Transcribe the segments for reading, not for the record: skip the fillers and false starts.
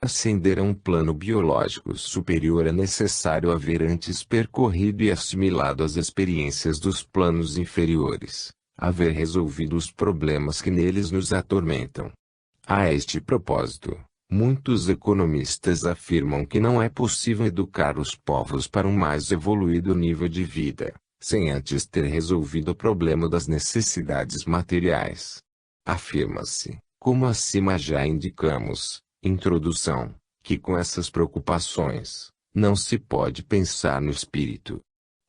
Ascender a um plano biológico superior é necessário haver antes percorrido e assimilado as experiências dos planos inferiores, haver resolvido os problemas que neles nos atormentam. A este propósito, muitos economistas afirmam que não é possível educar os povos para um mais evoluído nível de vida, sem antes ter resolvido o problema das necessidades materiais. Afirma-se, como acima já indicamos, introdução, que com essas preocupações, não se pode pensar no espírito.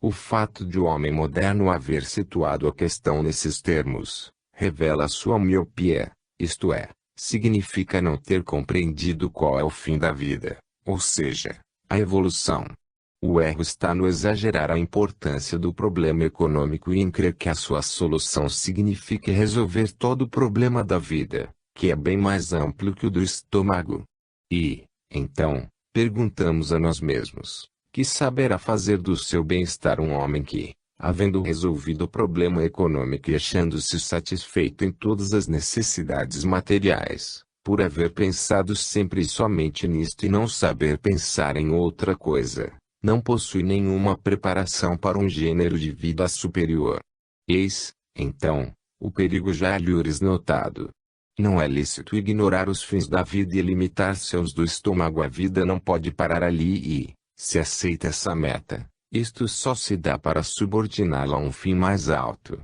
O fato de o homem moderno haver situado a questão nesses termos, revela sua miopia, isto é, significa não ter compreendido qual é o fim da vida, ou seja, a evolução. O erro está no exagerar a importância do problema econômico e em crer que a sua solução signifique resolver todo o problema da vida, que é bem mais amplo que o do estômago. E, então, perguntamos a nós mesmos, que saberá fazer do seu bem-estar um homem que, havendo resolvido o problema econômico e achando-se satisfeito em todas as necessidades materiais, por haver pensado sempre e somente nisto e não saber pensar em outra coisa, não possui nenhuma preparação para um gênero de vida superior. Eis, então, o perigo já lhes notado. Não é lícito ignorar os fins da vida e limitar-se aos do estômago. A vida não pode parar ali e, se aceita essa meta, isto só se dá para subordiná-la a um fim mais alto.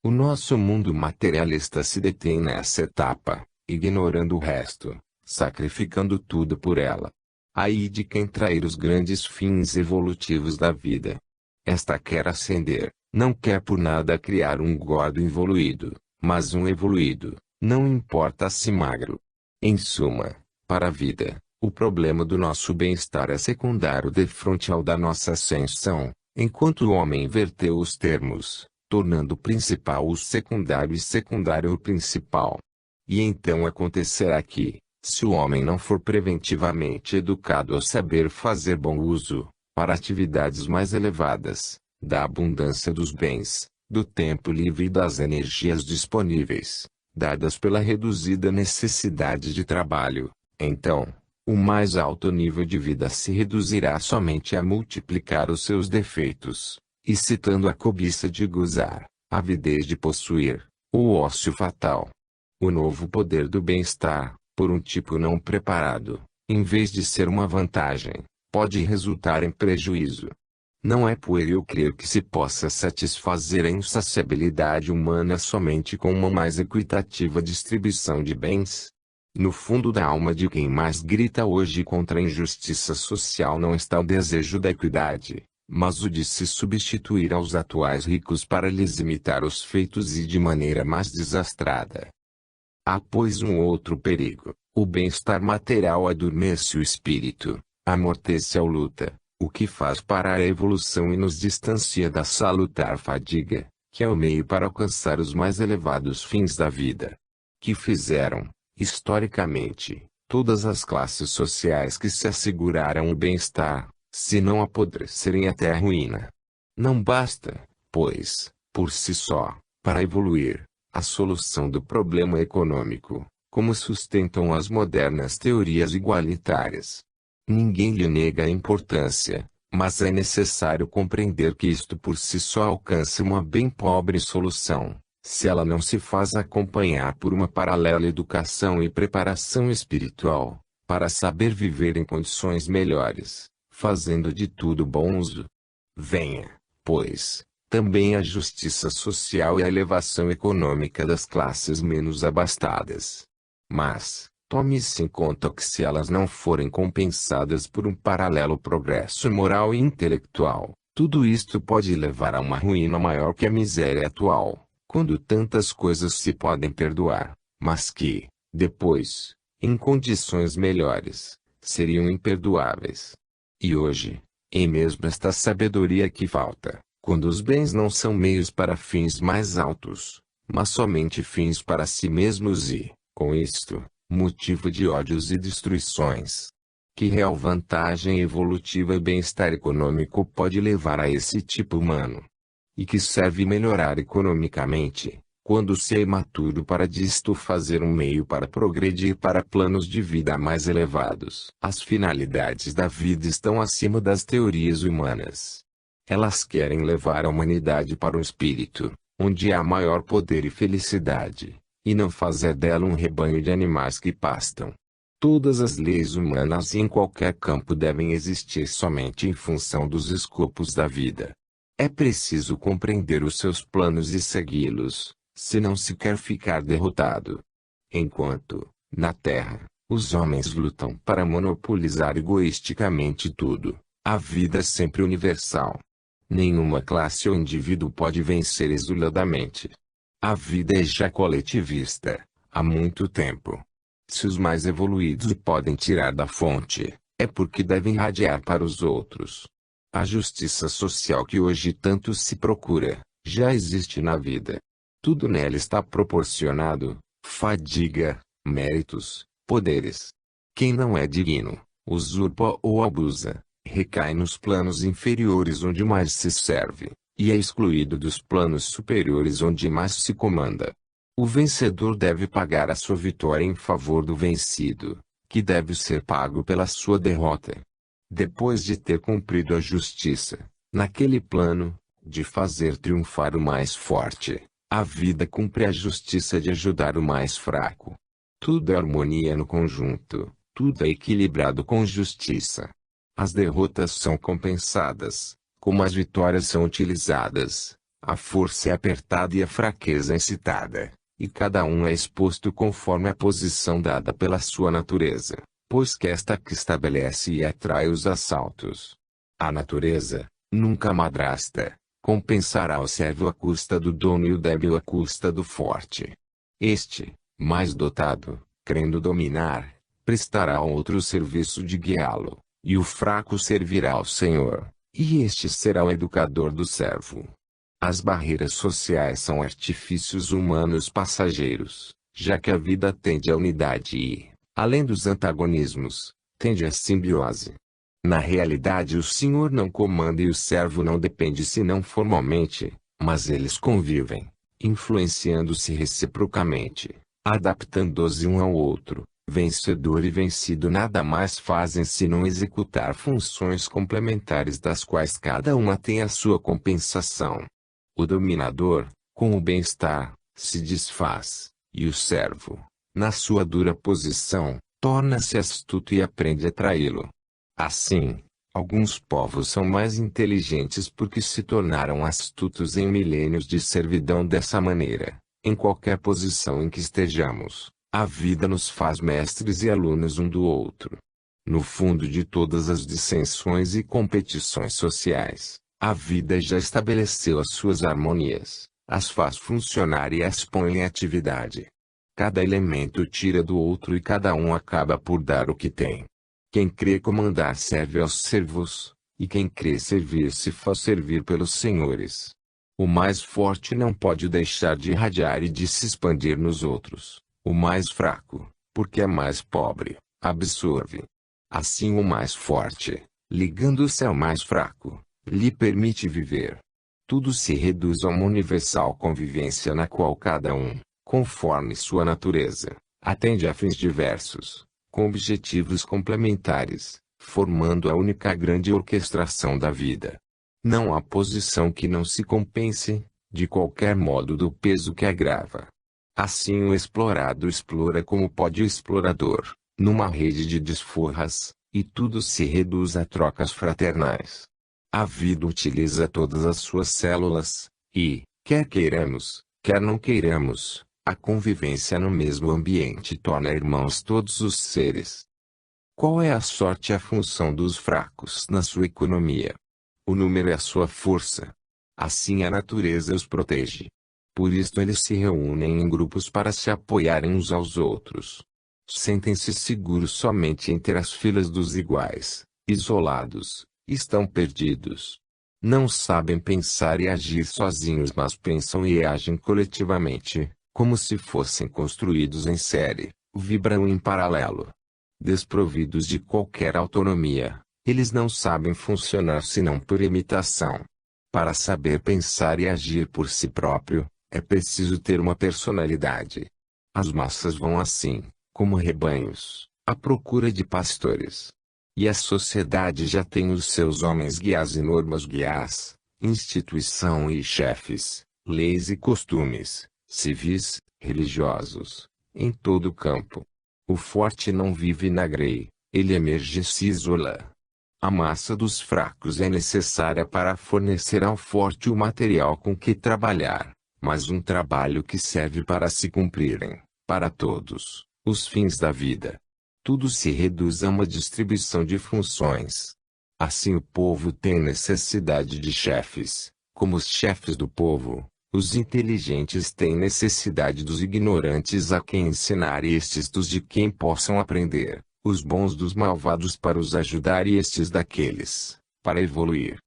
O nosso mundo materialista se detém nessa etapa, ignorando o resto, sacrificando tudo por ela. Ai de quem trair os grandes fins evolutivos da vida. Esta quer ascender, não quer por nada criar um gordo evoluído, mas um evoluído, não importa se magro. Em suma, para a vida, o problema do nosso bem-estar é secundário defronte ao da nossa ascensão, enquanto o homem inverteu os termos, tornando principal o secundário e secundário o principal. E então acontecerá que, se o homem não for preventivamente educado a saber fazer bom uso, para atividades mais elevadas, da abundância dos bens, do tempo livre e das energias disponíveis, dadas pela reduzida necessidade de trabalho, então, o mais alto nível de vida se reduzirá somente a multiplicar os seus defeitos, excitando a cobiça de gozar, a avidez de possuir, o ócio fatal. O novo poder do bem-estar, por um tipo não preparado, em vez de ser uma vantagem, pode resultar em prejuízo. Não é pueril crer que se possa satisfazer a insaciabilidade humana somente com uma mais equitativa distribuição de bens. No fundo da alma de quem mais grita hoje contra a injustiça social não está o desejo da equidade, mas o de se substituir aos atuais ricos para lhes imitar os feitos e de maneira mais desastrada. Há pois um outro perigo: o bem-estar material adormece o espírito, amortece a luta, o que faz parar a evolução e nos distancia da salutar fadiga, que é o meio para alcançar os mais elevados fins da vida. Que fizeram, historicamente, todas as classes sociais que se asseguraram o bem-estar, se não apodrecerem até a ruína. Não basta, pois, por si só, para evoluir, a solução do problema econômico, como sustentam as modernas teorias igualitárias. Ninguém lhe nega a importância, mas é necessário compreender que isto por si só alcança uma bem pobre solução, se ela não se faz acompanhar por uma paralela educação e preparação espiritual, para saber viver em condições melhores, fazendo de tudo bom uso. Venha, pois, também a justiça social e a elevação econômica das classes menos abastadas. Mas, tome-se em conta que se elas não forem compensadas por um paralelo progresso moral e intelectual, tudo isto pode levar a uma ruína maior que a miséria atual, quando tantas coisas se podem perdoar, mas que, depois, em condições melhores, seriam imperdoáveis. E hoje, em mesmo esta sabedoria que falta, quando os bens não são meios para fins mais altos, mas somente fins para si mesmos e, com isto, motivo de ódios e destruições. Que real vantagem evolutiva e bem-estar econômico pode levar a esse tipo humano? E que serve melhorar economicamente, Quando se é imaturo para disto fazer um meio para progredir para planos de vida mais elevados. As finalidades da vida estão acima das teorias humanas. Elas querem levar a humanidade para o espírito, onde há maior poder e felicidade, e não fazer dela um rebanho de animais que pastam. Todas as leis humanas em qualquer campo devem existir somente em função dos escopos da vida. É preciso compreender os seus planos e segui-los, se não se quer ficar derrotado. Enquanto, na Terra, os homens lutam para monopolizar egoisticamente tudo, a vida é sempre universal. Nenhuma classe ou indivíduo pode vencer isoladamente. A vida é já coletivista, há muito tempo. Se os mais evoluídos podem tirar da fonte, é porque devem irradiar para os outros. A justiça social que hoje tanto se procura, já existe na vida. Tudo nela está proporcionado: fadiga, méritos, poderes. Quem não é digno, usurpa ou abusa, recai nos planos inferiores onde mais se serve, e é excluído dos planos superiores onde mais se comanda. O vencedor deve pagar a sua vitória em favor do vencido, que deve ser pago pela sua derrota. Depois de ter cumprido a justiça, naquele plano, de fazer triunfar o mais forte, a vida cumpre a justiça de ajudar o mais fraco. Tudo é harmonia no conjunto, tudo é equilibrado com justiça. As derrotas são compensadas, como as vitórias são utilizadas, a força é apertada e a fraqueza incitada, e cada um é exposto conforme a posição dada pela sua natureza, pois que esta que estabelece e atrai os assaltos. A natureza, nunca madrasta, compensará o servo à custa do dono e o débil à custa do forte. Este, mais dotado, querendo dominar, prestará ao outro o serviço de guiá-lo, e o fraco servirá ao Senhor, e este será o educador do servo. As barreiras sociais são artifícios humanos passageiros, já que a vida tende à unidade e, além dos antagonismos, tende à simbiose. Na realidade, o Senhor não comanda e o servo não depende senão formalmente, mas eles convivem, influenciando-se reciprocamente, adaptando-se um ao outro. Vencedor e vencido nada mais fazem senão executar funções complementares das quais cada uma tem a sua compensação. O dominador, com o bem-estar, se desfaz, e o servo, na sua dura posição, torna-se astuto e aprende a traí-lo. Assim, alguns povos são mais inteligentes porque se tornaram astutos em milênios de servidão. Dessa maneira, em qualquer posição em que estejamos, a vida nos faz mestres e alunos um do outro. No fundo de todas as dissensões e competições sociais, a vida já estabeleceu as suas harmonias, as faz funcionar e as põe em atividade. Cada elemento tira do outro e cada um acaba por dar o que tem. Quem crê comandar serve aos servos, e quem crê servir se faz servir pelos senhores. O mais forte não pode deixar de irradiar e de se expandir nos outros. O mais fraco, porque é mais pobre, absorve. Assim o mais forte, ligando-se ao mais fraco, lhe permite viver. Tudo se reduz a uma universal convivência na qual cada um, conforme sua natureza, atende a fins diversos, com objetivos complementares, formando a única grande orquestração da vida. Não há posição que não se compense, de qualquer modo, do peso que agrava. Assim o explorado explora como pode o explorador, numa rede de desforras, e tudo se reduz a trocas fraternais. A vida utiliza todas as suas células, e, quer queiramos, quer não queiramos, a convivência no mesmo ambiente torna irmãos todos os seres. Qual é a sorte e a função dos fracos na sua economia? O número é a sua força. Assim a natureza os protege. Por isto eles se reúnem em grupos para se apoiarem uns aos outros. Sentem-se seguros somente entre as filas dos iguais, isolados, estão perdidos. Não sabem pensar e agir sozinhos, mas pensam e agem coletivamente, como se fossem construídos em série, vibram em paralelo. Desprovidos de qualquer autonomia, eles não sabem funcionar senão por imitação. Para saber pensar e agir por si próprio, É preciso ter uma personalidade. As massas vão assim, como rebanhos, à procura de pastores. E a sociedade já tem os seus homens guias e normas guias, instituição e chefes, leis e costumes, civis, religiosos, em todo o campo. O forte não vive na grei, ele emerge e se isola. A massa dos fracos é necessária para fornecer ao forte o material com que trabalhar, mas um trabalho que serve para se cumprirem, para todos, os fins da vida. Tudo se reduz a uma distribuição de funções. Assim o povo tem necessidade de chefes, como os chefes do povo, os inteligentes têm necessidade dos ignorantes a quem ensinar e estes dos de quem possam aprender, os bons dos malvados para os ajudar e estes daqueles, para evoluir.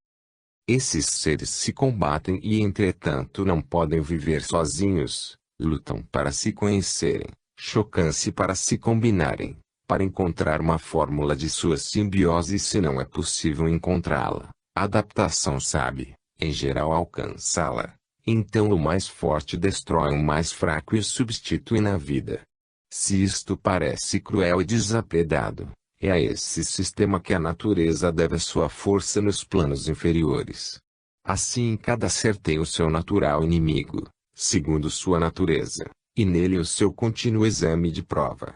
Esses seres se combatem e entretanto não podem viver sozinhos, lutam para se conhecerem, chocam-se para se combinarem, para encontrar uma fórmula de sua simbiose e se não é possível encontrá-la, a adaptação sabe, em geral alcançá-la. Então o mais forte destrói o mais fraco e o substitui na vida. Se isto parece cruel e desapredado, é a esse sistema que a natureza deve a sua força nos planos inferiores. Assim cada ser tem o seu natural inimigo, segundo sua natureza, e nele o seu contínuo exame de prova.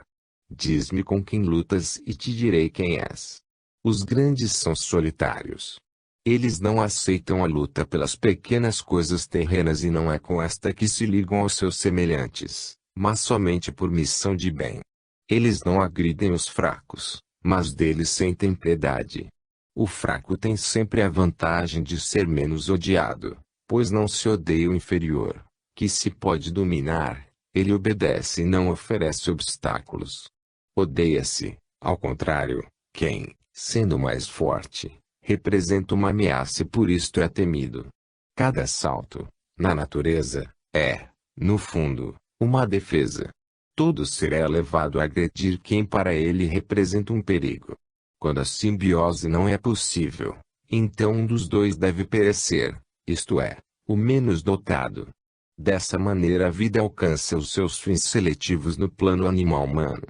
Diz-me com quem lutas e te direi quem és. Os grandes são solitários. Eles não aceitam a luta pelas pequenas coisas terrenas e não é com esta que se ligam aos seus semelhantes, mas somente por missão de bem. Eles não agridem os fracos, mas deles sentem piedade. O fraco tem sempre a vantagem de ser menos odiado, pois não se odeia o inferior, que se pode dominar, ele obedece e não oferece obstáculos. Odeia-se, ao contrário, quem, sendo mais forte, representa uma ameaça e por isto é temido. Cada assalto, na natureza, é, no fundo, uma defesa. Todo ser é levado a agredir quem para ele representa um perigo. Quando a simbiose não é possível, então um dos dois deve perecer, isto é, o menos dotado. Dessa maneira a vida alcança os seus fins seletivos no plano animal humano.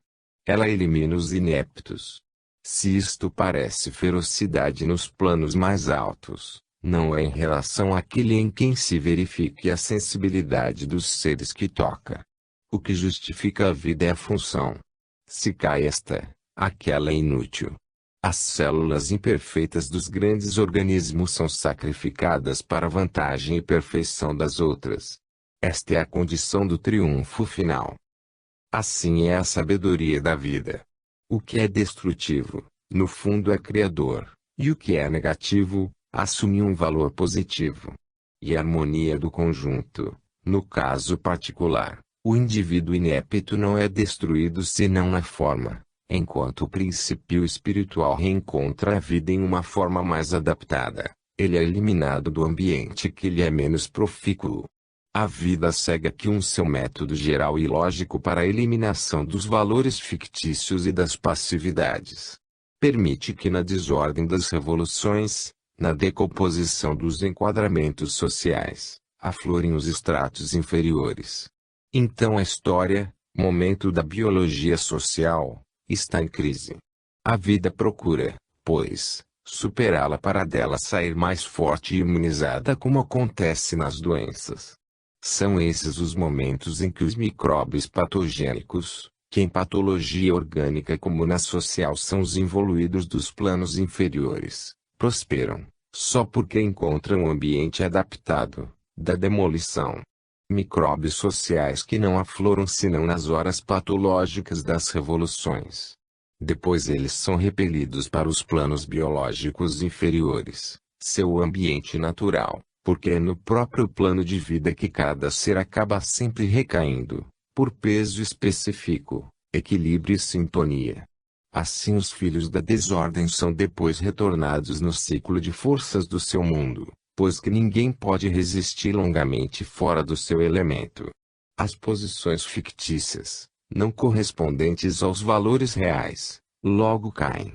Ela elimina os ineptos. Se isto parece ferocidade nos planos mais altos, não é em relação àquele em quem se verifique a sensibilidade dos seres que toca. O que justifica a vida é a função. Se cai esta, aquela é inútil. As células imperfeitas dos grandes organismos são sacrificadas para a vantagem e perfeição das outras. Esta é a condição do triunfo final. Assim é a sabedoria da vida. O que é destrutivo, no fundo é criador, e o que é negativo, assume um valor positivo. E a harmonia do conjunto, no caso particular, o indivíduo inepto não é destruído senão na forma, enquanto o princípio espiritual reencontra a vida em uma forma mais adaptada, ele é eliminado do ambiente que lhe é menos profícuo. A vida segue aqui um seu método geral e lógico para a eliminação dos valores fictícios e das passividades. Permite que na desordem das revoluções, na decomposição dos enquadramentos sociais, aflorem os estratos inferiores. Então a história, momento da biologia social, está em crise. A vida procura, pois, superá-la para dela sair mais forte e imunizada como acontece nas doenças. São esses os momentos em que os micróbios patogênicos, que em patologia orgânica como na social são os involuídos dos planos inferiores, prosperam, só porque encontram um ambiente adaptado, da demolição. Micróbios sociais que não afloram senão nas horas patológicas das revoluções. Depois eles são repelidos para os planos biológicos inferiores, seu ambiente natural. Porque é no próprio plano de vida que cada ser acaba sempre recaindo, por peso específico, equilíbrio e sintonia. Assim os filhos da desordem são depois retornados no ciclo de forças do seu mundo, pois que ninguém pode resistir longamente fora do seu elemento. As posições fictícias, não correspondentes aos valores reais, logo caem.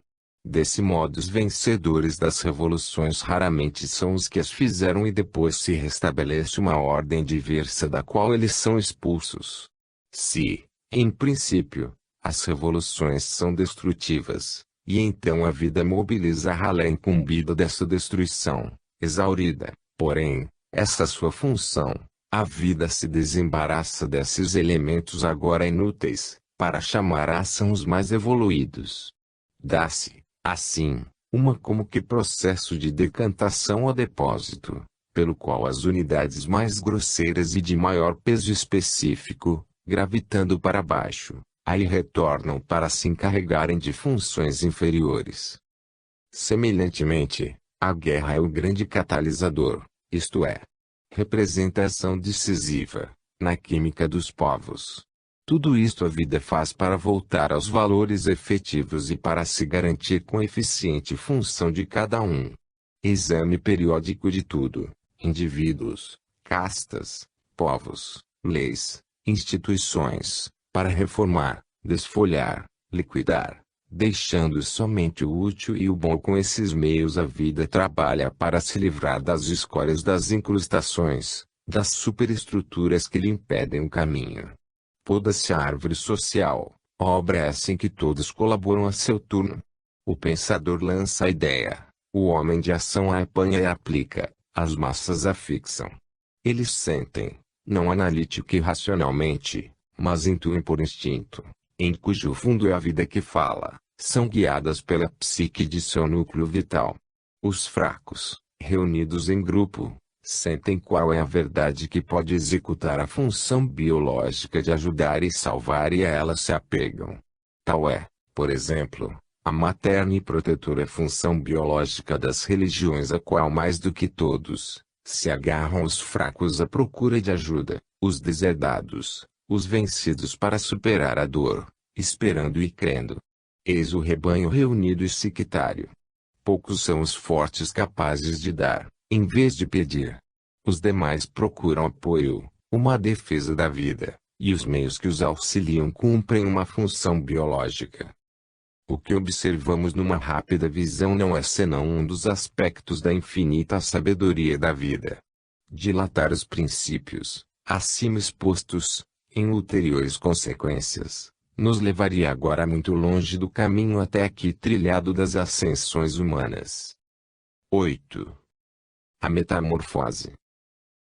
Desse modo, os vencedores das revoluções raramente são os que as fizeram e depois se restabelece uma ordem diversa da qual eles são expulsos. Se, em princípio, as revoluções são destrutivas, e então a vida mobiliza-a incumbida dessa destruição, exaurida, porém, essa sua função, a vida se desembaraça desses elementos agora inúteis, para chamar à ação os mais evoluídos. Dá-se, assim, como que processo de decantação ou depósito, pelo qual as unidades mais grosseiras e de maior peso específico, gravitando para baixo, aí retornam para se encarregarem de funções inferiores. Semelhantemente, a guerra é o grande catalisador, isto é, representação decisiva, na química dos povos. Tudo isto a vida faz para voltar aos valores efetivos e para se garantir com eficiente função de cada um. Exame periódico de tudo, indivíduos, castas, povos, leis, instituições, para reformar, desfolhar, liquidar, deixando somente o útil e o bom. Com esses meios a vida trabalha para se livrar das escórias das incrustações, das superestruturas que lhe impedem o caminho. Poda-se a árvore social, obra essa em que todos colaboram a seu turno. O pensador lança a ideia, o homem de ação a apanha e a aplica, as massas a fixam. Eles sentem, não analítica e racionalmente, mas intuem por instinto, em cujo fundo é a vida que fala, são guiadas pela psique de seu núcleo vital. Os fracos, reunidos em grupo, sentem qual é a verdade que pode executar a função biológica de ajudar e salvar e a ela se apegam. Tal é, por exemplo, a materna e protetora função biológica das religiões a qual mais do que todos, se agarram os fracos à procura de ajuda, os deserdados, os vencidos para superar a dor, esperando e crendo. Eis o rebanho reunido e sectário. Poucos são os fortes capazes de dar, em vez de pedir. Os demais procuram apoio, uma defesa da vida, e os meios que os auxiliam cumprem uma função biológica. O que observamos numa rápida visão não é senão um dos aspectos da infinita sabedoria da vida. Dilatar os princípios, acima expostos, em ulteriores consequências, nos levaria agora muito longe do caminho até aqui trilhado das ascensões humanas. 8. A metamorfose.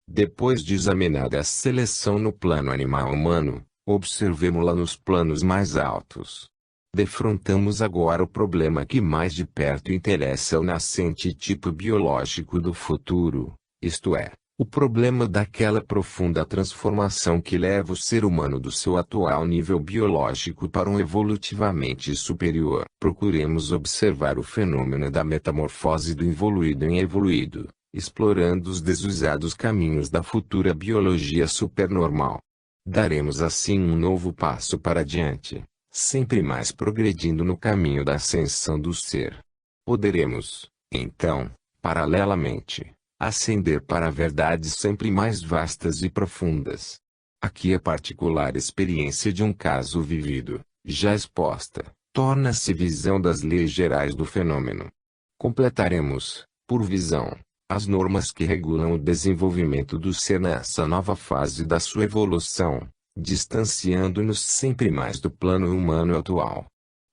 Depois de examinada a seleção no plano animal humano, observemo-la nos planos mais altos. Defrontamos agora o problema que mais de perto interessa ao nascente tipo biológico do futuro, isto é, o problema daquela profunda transformação que leva o ser humano do seu atual nível biológico para um evolutivamente superior. Procuremos observar o fenômeno da metamorfose do involuído em evoluído, explorando os desusados caminhos da futura biologia supernormal. Daremos assim um novo passo para adiante, sempre mais progredindo no caminho da ascensão do ser. Poderemos, então, paralelamente, ascender para verdades sempre mais vastas e profundas. Aqui a particular experiência de um caso vivido, já exposta, torna-se visão das leis gerais do fenômeno. Completaremos, por visão, as normas que regulam o desenvolvimento do ser nessa nova fase da sua evolução, distanciando-nos sempre mais do plano humano atual.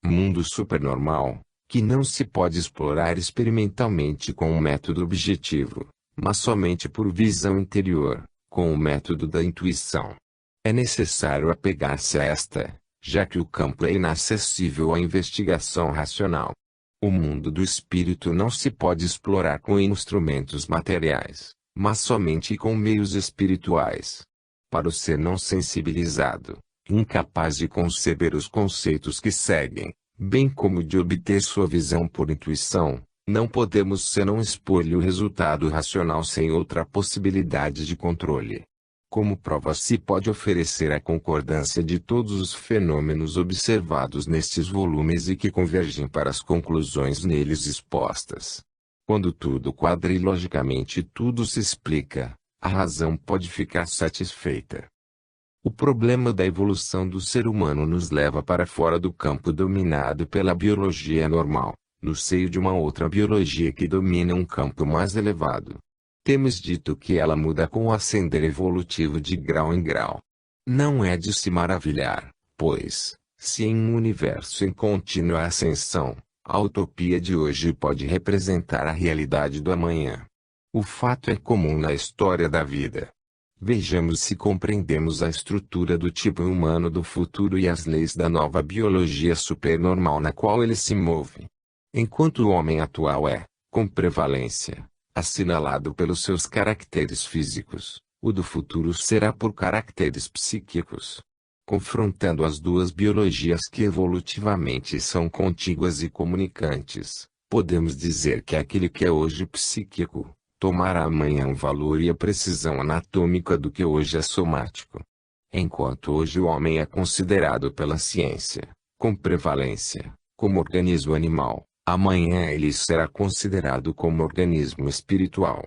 Mundo supernormal, que não se pode explorar experimentalmente com um método objetivo, mas somente por visão interior, com o método da intuição. É necessário apegar-se a esta, já que o campo é inacessível à investigação racional. O mundo do espírito não se pode explorar com instrumentos materiais, mas somente com meios espirituais. Para o ser não sensibilizado, incapaz de conceber os conceitos que seguem, bem como de obter sua visão por intuição, não podemos senão expor-lhe o resultado racional sem outra possibilidade de controle. Como prova se pode oferecer a concordância de todos os fenômenos observados nestes volumes e que convergem para as conclusões neles expostas. Quando tudo quadra e logicamente tudo se explica, a razão pode ficar satisfeita. O problema da evolução do ser humano nos leva para fora do campo dominado pela biologia normal, no seio de uma outra biologia que domina um campo mais elevado. Temos dito que ela muda com o ascender evolutivo de grau em grau. Não é de se maravilhar, pois, se em um universo em contínua ascensão, a utopia de hoje pode representar a realidade do amanhã. O fato é comum na história da vida. Vejamos se compreendemos a estrutura do tipo humano do futuro e as leis da nova biologia supernormal na qual ele se move. Enquanto o homem atual é, com prevalência, assinalado pelos seus caracteres físicos, o do futuro será por caracteres psíquicos. Confrontando as duas biologias que evolutivamente são contíguas e comunicantes, podemos dizer que aquele que é hoje psíquico, tomará amanhã o valor e a precisão anatômica do que hoje é somático. Enquanto hoje o homem é considerado pela ciência, com prevalência, como organismo animal, amanhã ele será considerado como organismo espiritual.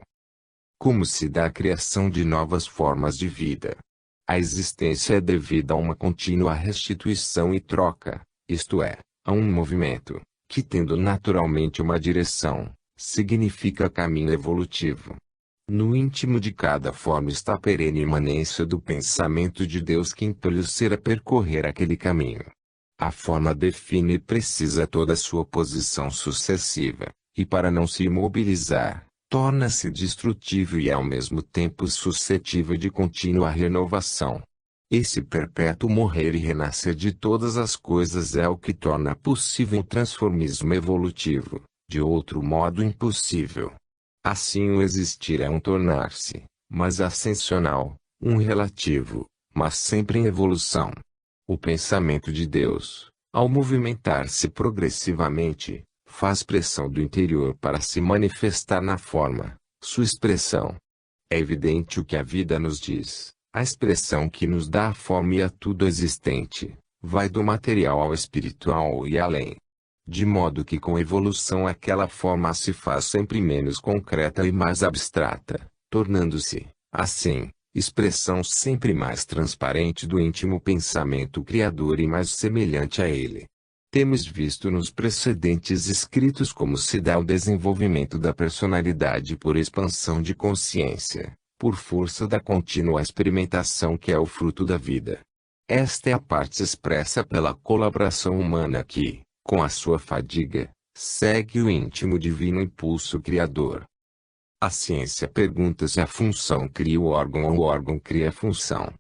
Como se dá a criação de novas formas de vida? A existência é devida a uma contínua restituição e troca, isto é, a um movimento, que tendo naturalmente uma direção, significa caminho evolutivo. No íntimo de cada forma está a perene imanência do pensamento de Deus que impele o ser a percorrer aquele caminho. A forma define e precisa toda a sua posição sucessiva, e para não se imobilizar, torna-se destrutível e ao mesmo tempo suscetível de contínua renovação. Esse perpétuo morrer e renascer de todas as coisas é o que torna possível o transformismo evolutivo, de outro modo impossível. Assim o existir é um tornar-se, mas ascensional, um relativo, mas sempre em evolução. O pensamento de Deus, ao movimentar-se progressivamente, faz pressão do interior para se manifestar na forma, sua expressão. É evidente o que a vida nos diz, a expressão que nos dá a forma e a tudo existente, vai do material ao espiritual e além. De modo que com evolução aquela forma se faz sempre menos concreta e mais abstrata, tornando-se, assim, expressão sempre mais transparente do íntimo pensamento criador e mais semelhante a ele. Temos visto nos precedentes escritos como se dá o desenvolvimento da personalidade por expansão de consciência, por força da contínua experimentação que é o fruto da vida. Esta é a parte expressa pela colaboração humana que, com a sua fadiga, segue o íntimo divino impulso criador. A ciência pergunta se a função cria o órgão ou o órgão cria a função.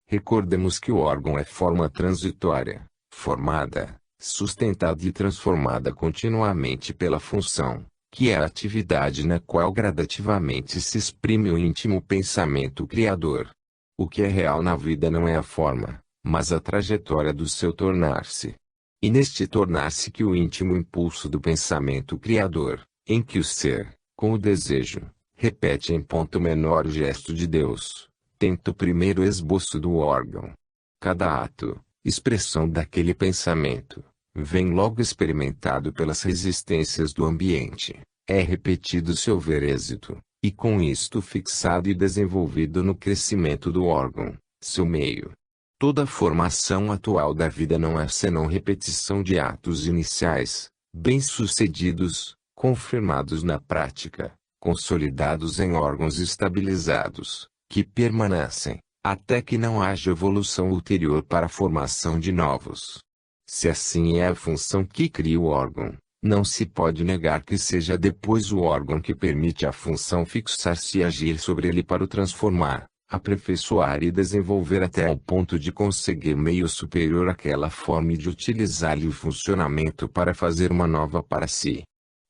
Recordemos que o órgão é forma transitória, formada, sustentada e transformada continuamente pela função, que é a atividade na qual gradativamente se exprime o íntimo pensamento criador. O que é real na vida não é a forma, mas a trajetória do seu tornar-se. E neste tornar-se que o íntimo impulso do pensamento criador, em que o ser, com o desejo, repete em ponto menor o gesto de Deus, tenta o primeiro esboço do órgão. Cada ato, expressão daquele pensamento, vem logo experimentado pelas resistências do ambiente, é repetido se houver êxito, e com isto fixado e desenvolvido no crescimento do órgão, seu meio. Toda a formação atual da vida não é senão repetição de atos iniciais, bem-sucedidos, confirmados na prática, consolidados em órgãos estabilizados, que permanecem, até que não haja evolução ulterior para a formação de novos. Se assim é a função que cria o órgão, não se pode negar que seja depois o órgão que permite à função fixar-se e agir sobre ele para o transformar, aperfeiçoar e desenvolver até ao ponto de conseguir meio superior àquela forma e de utilizar-lhe o funcionamento para fazer uma nova para si.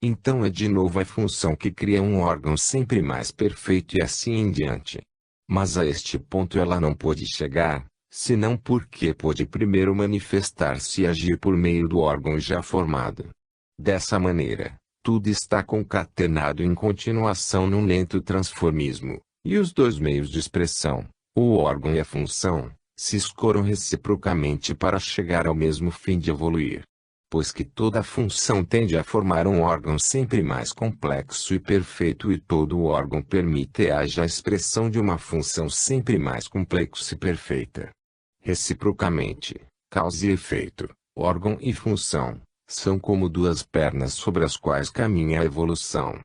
Então é de novo a função que cria um órgão sempre mais perfeito e assim em diante. Mas a este ponto ela não pôde chegar, senão porque pôde primeiro manifestar-se e agir por meio do órgão já formado. Dessa maneira, tudo está concatenado em continuação num lento transformismo, e os dois meios de expressão, o órgão e a função, se escoram reciprocamente para chegar ao mesmo fim de evoluir. Pois que toda função tende a formar um órgão sempre mais complexo e perfeito e todo o órgão permite e haja a expressão de uma função sempre mais complexa e perfeita. Reciprocamente, causa e efeito, órgão e função, São como duas pernas sobre as quais caminha a evolução.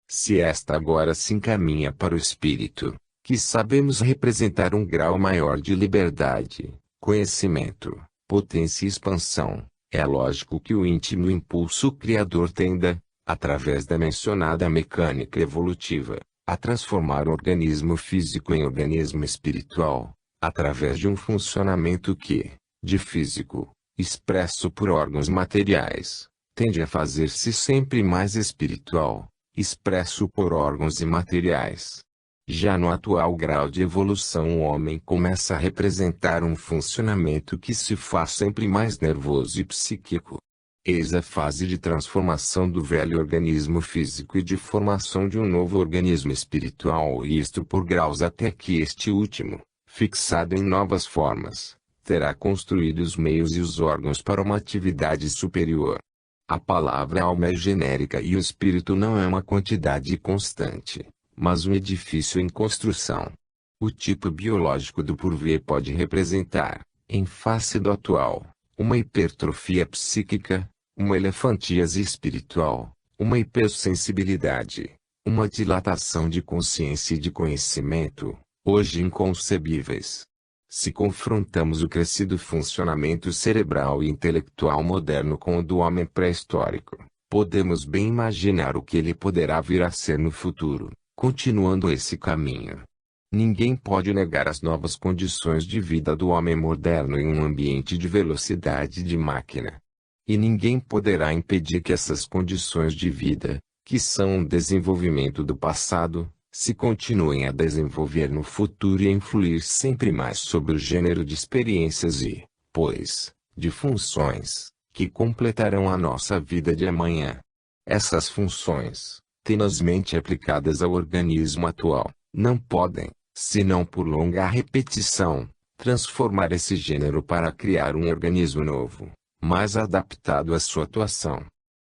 Se esta agora se encaminha para o espírito, que sabemos representar um grau maior de liberdade, conhecimento, potência e expansão, é lógico que o íntimo impulso criador tenda, através da mencionada mecânica evolutiva, a transformar o organismo físico em organismo espiritual, através de um funcionamento que, de físico, expresso por órgãos materiais, tende a fazer-se sempre mais espiritual, expresso por órgãos imateriais. Já no atual grau de evolução, o homem começa a representar um funcionamento que se faz sempre mais nervoso e psíquico. Eis a fase de transformação do velho organismo físico e de formação de um novo organismo espiritual, e isto por graus até que este último, fixado em novas formas, terá construído os meios e os órgãos para uma atividade superior. A palavra alma é genérica e o espírito não é uma quantidade constante, mas um edifício em construção. O tipo biológico do porvir pode representar, em face do atual, uma hipertrofia psíquica, uma elefantíase espiritual, uma hipersensibilidade, uma dilatação de consciência e de conhecimento, hoje inconcebíveis. Se confrontamos o crescido funcionamento cerebral e intelectual moderno com o do homem pré-histórico, podemos bem imaginar o que ele poderá vir a ser no futuro, continuando esse caminho. Ninguém pode negar as novas condições de vida do homem moderno em um ambiente de velocidade de máquina. E ninguém poderá impedir que essas condições de vida, que são um desenvolvimento do passado, se continuem a desenvolver no futuro e a influir sempre mais sobre o gênero de experiências e, pois, de funções, que completarão a nossa vida de amanhã. Essas funções, tenazmente aplicadas ao organismo atual, não podem, senão por longa repetição, transformar esse gênero para criar um organismo novo, mais adaptado à sua atuação.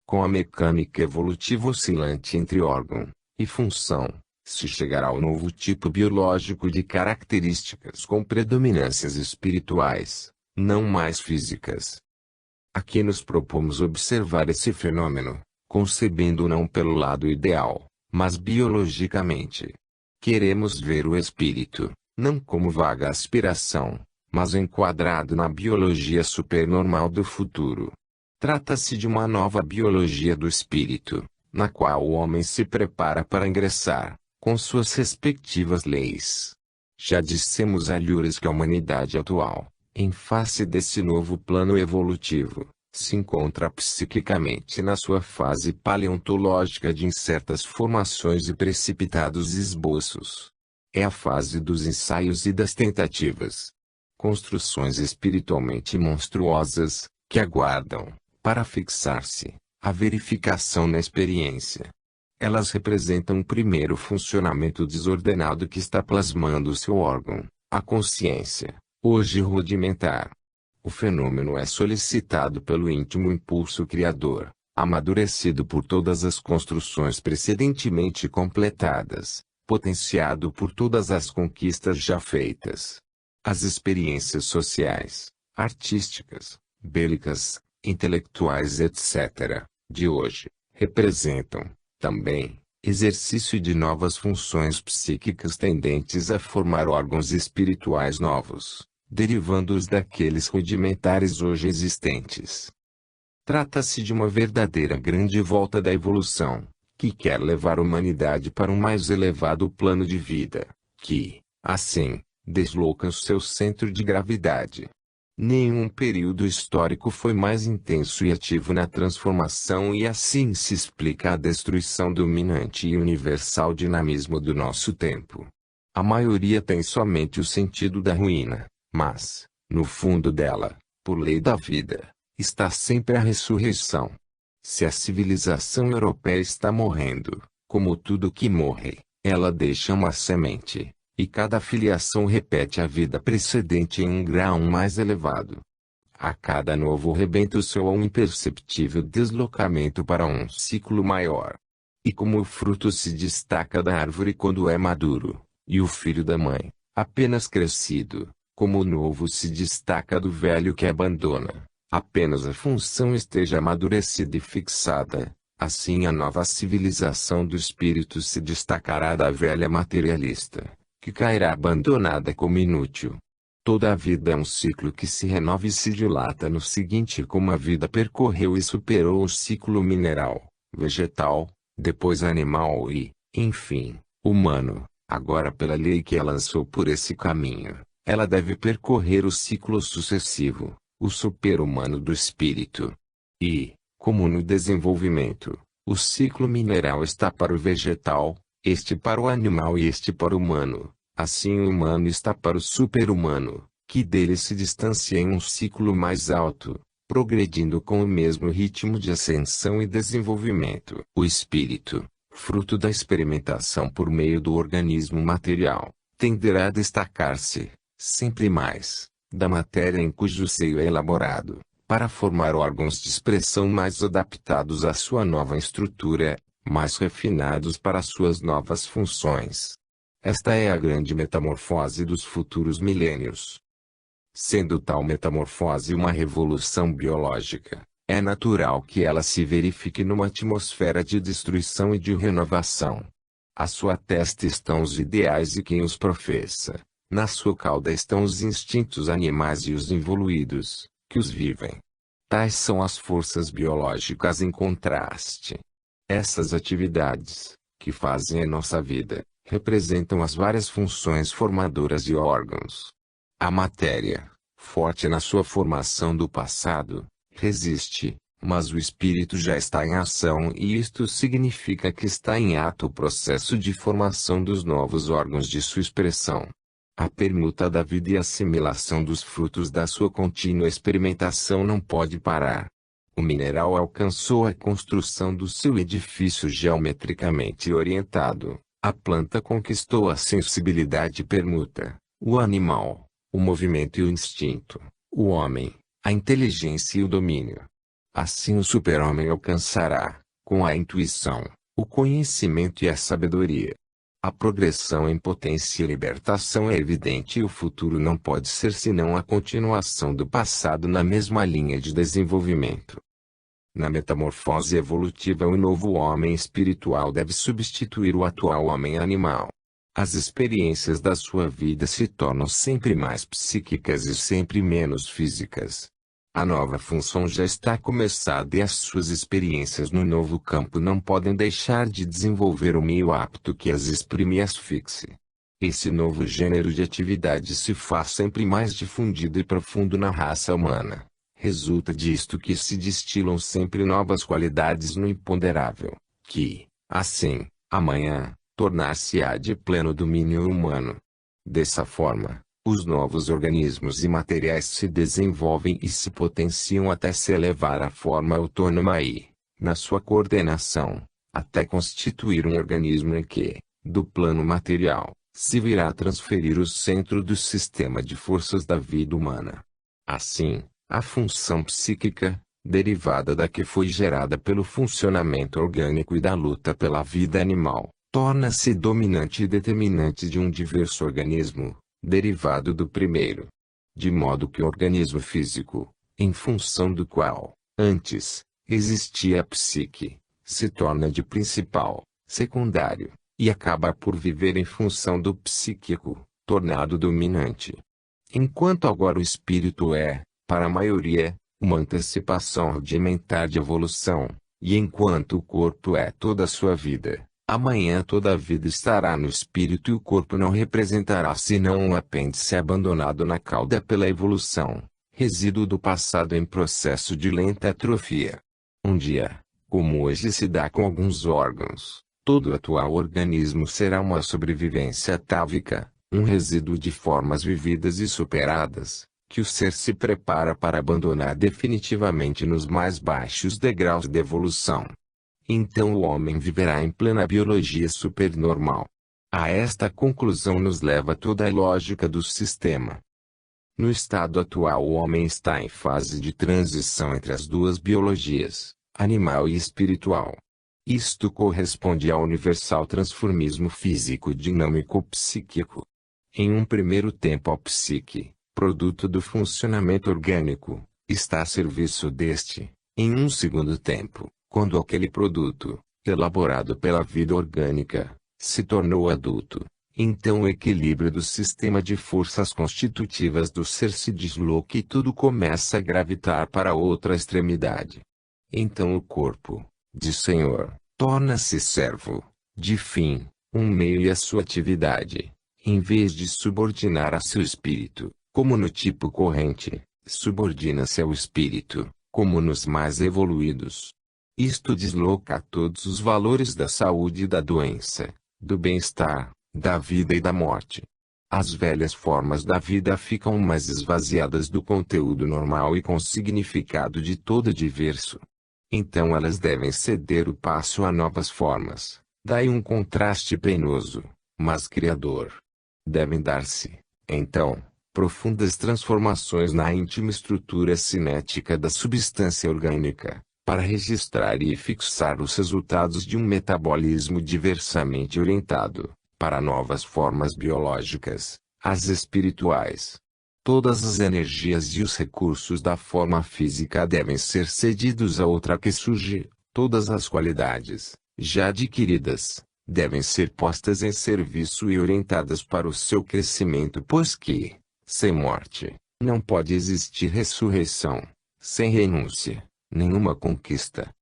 Com a mecânica evolutiva oscilante entre órgão e função, se chegará ao novo tipo biológico de características com predominâncias espirituais, não mais físicas. Aqui nos propomos observar esse fenômeno, concebendo-o não pelo lado ideal, mas biologicamente. Queremos ver o espírito, não como vaga aspiração, mas enquadrado na biologia supernormal do futuro. Trata-se de uma nova biologia do espírito, na qual o homem se prepara para ingressar, com suas respectivas leis. Já dissemos a Lures que a humanidade atual, em face desse novo plano evolutivo, se encontra psiquicamente na sua fase paleontológica de incertas formações e precipitados esboços. É a fase dos ensaios e das tentativas. Construções espiritualmente monstruosas, que aguardam, para fixar-se, a verificação na experiência. Elas representam o primeiro funcionamento desordenado que está plasmando seu órgão, a consciência, hoje rudimentar. O fenômeno é solicitado pelo íntimo impulso criador, amadurecido por todas as construções precedentemente completadas, potenciado por todas as conquistas já feitas. As experiências sociais, artísticas, bélicas, intelectuais etc., de hoje, representam, também, exercício de novas funções psíquicas tendentes a formar órgãos espirituais novos, derivando-os daqueles rudimentares hoje existentes. Trata-se de uma verdadeira grande volta da evolução, que quer levar a humanidade para um mais elevado plano de vida, que, assim, desloca o seu centro de gravidade. Nenhum período histórico foi mais intenso e ativo na transformação, e assim se explica a destruição dominante e universal dinamismo do nosso tempo. A maioria tem somente o sentido da ruína, mas, no fundo dela, por lei da vida, está sempre a ressurreição. Se a civilização europeia está morrendo, como tudo que morre, ela deixa uma semente, e cada filiação repete a vida precedente em um grau mais elevado. A cada novo rebento soa um imperceptível deslocamento para um ciclo maior. E como o fruto se destaca da árvore quando é maduro, e o filho da mãe, apenas crescido, como o novo se destaca do velho que abandona, Apenas a função esteja amadurecida e fixada, assim a nova civilização do espírito se destacará da velha materialista, que cairá abandonada como inútil. Toda a vida é um ciclo que se renova e se dilata no seguinte: como a vida percorreu e superou o ciclo mineral, vegetal, depois animal e, enfim, humano, agora pela lei que a lançou por esse caminho, ela deve percorrer o ciclo sucessivo, o super-humano do espírito. E, como no desenvolvimento, o ciclo mineral está para o vegetal, este para o animal e este para o humano, assim o humano está para o super-humano, que dele se distancia em um ciclo mais alto, progredindo com o mesmo ritmo de ascensão e desenvolvimento. O espírito, fruto da experimentação por meio do organismo material, tenderá a destacar-se, sempre mais, da matéria em cujo seio é elaborado, para formar órgãos de expressão mais adaptados à sua nova estrutura, mais refinados para suas novas funções. Esta é a grande metamorfose dos futuros milênios. Sendo tal metamorfose uma revolução biológica, é natural que ela se verifique numa atmosfera de destruição e de renovação. À sua testa estão os ideais e quem os professa, na sua cauda estão os instintos animais e os involuídos, que os vivem. Tais são as forças biológicas em contraste. Essas atividades, que fazem a nossa vida, representam as várias funções formadoras de órgãos. A matéria, forte na sua formação do passado, resiste, mas o espírito já está em ação e isto significa que está em ato o processo de formação dos novos órgãos de sua expressão. A permuta da vida e a assimilação dos frutos da sua contínua experimentação não pode parar. O mineral alcançou a construção do seu edifício geometricamente orientado, a planta conquistou a sensibilidade permuta, o animal, o movimento e o instinto, o homem, a inteligência e o domínio. Assim o super-homem alcançará, com a intuição, o conhecimento e a sabedoria. A progressão em potência e libertação é evidente e o futuro não pode ser senão a continuação do passado na mesma linha de desenvolvimento. Na metamorfose evolutiva, o novo homem espiritual deve substituir o atual homem animal. As experiências da sua vida se tornam sempre mais psíquicas e sempre menos físicas. A nova função já está começada e as suas experiências no novo campo não podem deixar de desenvolver o meio apto que as exprime e as fixe. Esse novo gênero de atividade se faz sempre mais difundido e profundo na raça humana. Resulta disto que se destilam sempre novas qualidades no imponderável, que, assim, amanhã, tornar-se-á de pleno domínio humano. Dessa forma, os novos organismos e materiais se desenvolvem e se potenciam até se elevar à forma autônoma e, na sua coordenação, até constituir um organismo em que, do plano material, se virá a transferir o centro do sistema de forças da vida humana. Assim, a função psíquica, derivada da que foi gerada pelo funcionamento orgânico e da luta pela vida animal, torna-se dominante e determinante de um diverso organismo, derivado do primeiro. De modo que o organismo físico, em função do qual, antes, existia a psique, se torna de principal, secundário, e acaba por viver em função do psíquico, tornado dominante. Enquanto agora o espírito é, para a maioria, uma antecipação rudimentar de evolução, e enquanto o corpo é toda a sua vida, amanhã toda a vida estará no espírito e o corpo não representará senão um apêndice abandonado na cauda pela evolução, resíduo do passado em processo de lenta atrofia. Um dia, como hoje se dá com alguns órgãos, todo o atual organismo será uma sobrevivência atávica, um resíduo de formas vividas e superadas, que o ser se prepara para abandonar definitivamente nos mais baixos degraus de evolução. Então o homem viverá em plena biologia supernormal. A esta conclusão nos leva toda a lógica do sistema. No estado atual, o homem está em fase de transição entre as duas biologias, animal e espiritual. Isto corresponde ao universal transformismo físico-dinâmico-psíquico. Em um primeiro tempo, a psique, produto do funcionamento orgânico, está a serviço deste, em um segundo tempo, quando aquele produto, elaborado pela vida orgânica, se tornou adulto. Então o equilíbrio do sistema de forças constitutivas do ser se desloca e tudo começa a gravitar para outra extremidade. Então o corpo, de Senhor, torna-se servo, de fim, um meio e a sua atividade, em vez de subordinar a seu espírito, como no tipo corrente, subordina-se ao espírito, como nos mais evoluídos. Isto desloca todos os valores da saúde e da doença, do bem-estar, da vida e da morte. As velhas formas da vida ficam mais esvaziadas do conteúdo normal e com significado de todo diverso. Então elas devem ceder o passo a novas formas, daí um contraste penoso, mas criador. Devem dar-se, então, profundas transformações na íntima estrutura cinética da substância orgânica, para registrar e fixar os resultados de um metabolismo diversamente orientado, para novas formas biológicas, as espirituais. Todas as energias e os recursos da forma física devem ser cedidos a outra que surge, todas as qualidades, já adquiridas, devem ser postas em serviço e orientadas para o seu crescimento, pois que, sem morte, não pode existir ressurreição, sem renúncia, nenhuma conquista.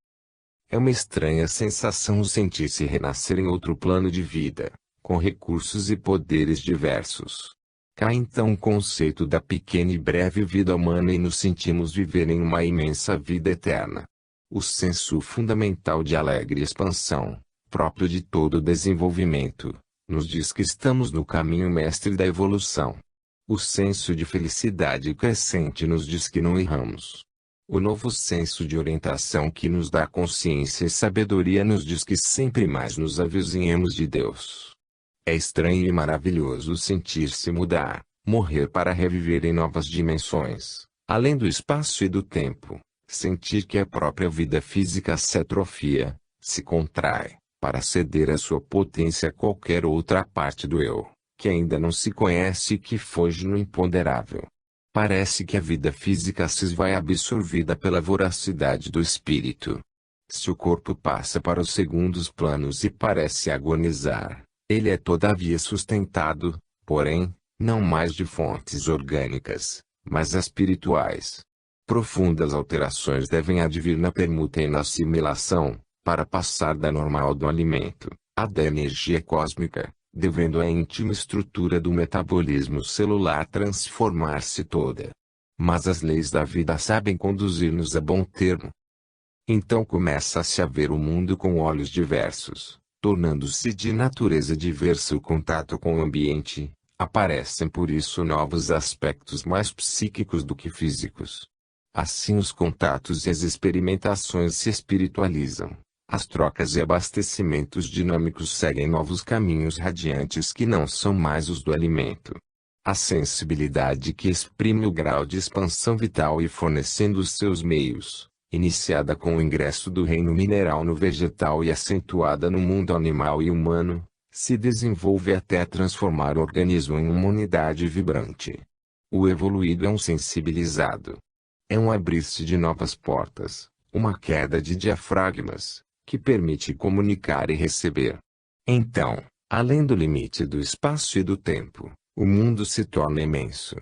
É uma estranha sensação sentir-se renascer em outro plano de vida, com recursos e poderes diversos. Cai então o conceito da pequena e breve vida humana e nos sentimos viver em uma imensa vida eterna. O senso fundamental de alegre expansão, próprio de todo desenvolvimento, nos diz que estamos no caminho mestre da evolução. O senso de felicidade crescente nos diz que não erramos. O novo senso de orientação que nos dá consciência e sabedoria nos diz que sempre mais nos avizinhemos de Deus. É estranho e maravilhoso sentir-se mudar, morrer para reviver em novas dimensões, além do espaço e do tempo, sentir que a própria vida física se atrofia, se contrai, para ceder a sua potência a qualquer outra parte do eu, que ainda não se conhece e que foge no imponderável. Parece que a vida física se esvai absorvida pela voracidade do espírito. Se o corpo passa para os segundos planos e parece agonizar, ele é todavia sustentado, porém, não mais de fontes orgânicas, mas espirituais. Profundas alterações devem advir na permuta e na assimilação, para passar da normal do alimento, à da energia cósmica, devendo a íntima estrutura do metabolismo celular transformar-se toda. Mas as leis da vida sabem conduzir-nos a bom termo. Então começa-se a ver o mundo com olhos diversos. Tornando-se de natureza diversa o contato com o ambiente, aparecem por isso novos aspectos mais psíquicos do que físicos. Assim os contatos e as experimentações se espiritualizam, as trocas e abastecimentos dinâmicos seguem novos caminhos radiantes que não são mais os do alimento. A sensibilidade que exprime o grau de expansão vital e fornecendo os seus meios, iniciada com o ingresso do reino mineral no vegetal e acentuada no mundo animal e humano, se desenvolve até transformar o organismo em uma unidade vibrante. O evoluído é um sensibilizado. É um abrir-se de novas portas, uma queda de diafragmas, que permite comunicar e receber. Então, além do limite do espaço e do tempo, o mundo se torna imenso.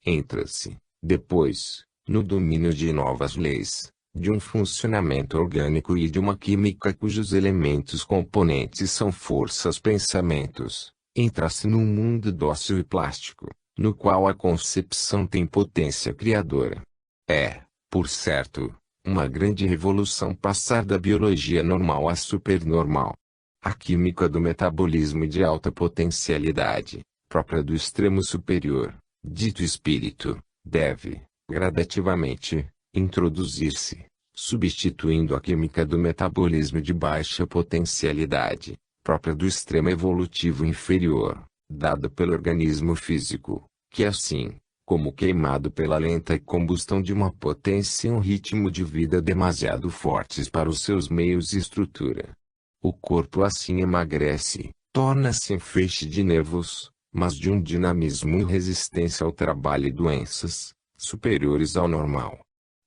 Entra-se, depois, no domínio de novas leis, de um funcionamento orgânico e de uma química cujos elementos componentes são forças pensamentos, entra-se num mundo dócil e plástico, no qual a concepção tem potência criadora. É, por certo, uma grande revolução passar da biologia normal à supernormal. A química do metabolismo de alta potencialidade, própria do extremo superior, dito espírito, deve, gradativamente, introduzir-se, substituindo a química do metabolismo de baixa potencialidade, própria do extremo evolutivo inferior, dada pelo organismo físico, que assim, como queimado pela lenta combustão de uma potência e um ritmo de vida demasiado fortes para os seus meios e estrutura. O corpo assim emagrece, torna-se um feixe de nervos, mas de um dinamismo e resistência ao trabalho e doenças, superiores ao normal.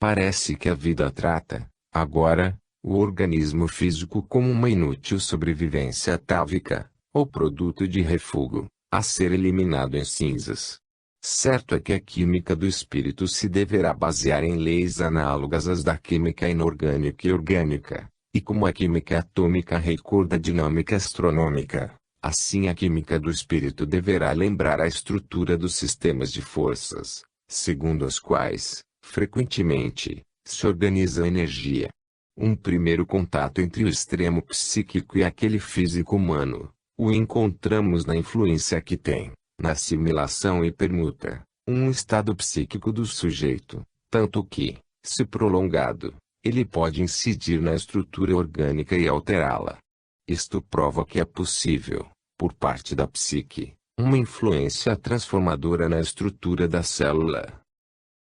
Parece que a vida trata, agora, o organismo físico como uma inútil sobrevivência atávica, ou produto de refúgio, a ser eliminado em cinzas. Certo é que a química do espírito se deverá basear em leis análogas às da química inorgânica e orgânica, e como a química atômica recorda a dinâmica astronômica, assim a química do espírito deverá lembrar a estrutura dos sistemas de forças, segundo as quais, frequentemente, se organiza a energia. Um primeiro contato entre o extremo psíquico e aquele físico humano, o encontramos na influência que tem, na assimilação e permuta, um estado psíquico do sujeito, tanto que, se prolongado, ele pode incidir na estrutura orgânica e alterá-la. Isto prova que é possível, por parte da psique, uma influência transformadora na estrutura da célula.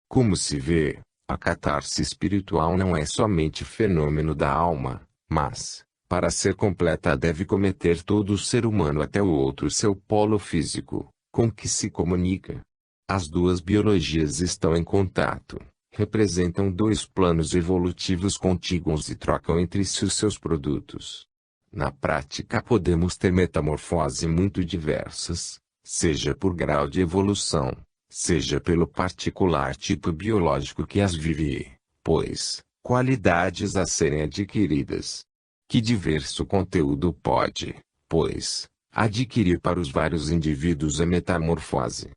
Como se vê, a catarse espiritual não é somente fenômeno da alma, mas, para ser completa deve cometer todo o ser humano até o outro seu polo físico, com que se comunica. As duas biologias estão em contato, representam dois planos evolutivos contíguos e trocam entre si os seus produtos. Na prática podemos ter metamorfoses muito diversas, seja por grau de evolução, seja pelo particular tipo biológico que as vive, pois, qualidades a serem adquiridas. Que diverso conteúdo pode, pois, adquirir para os vários indivíduos a metamorfose.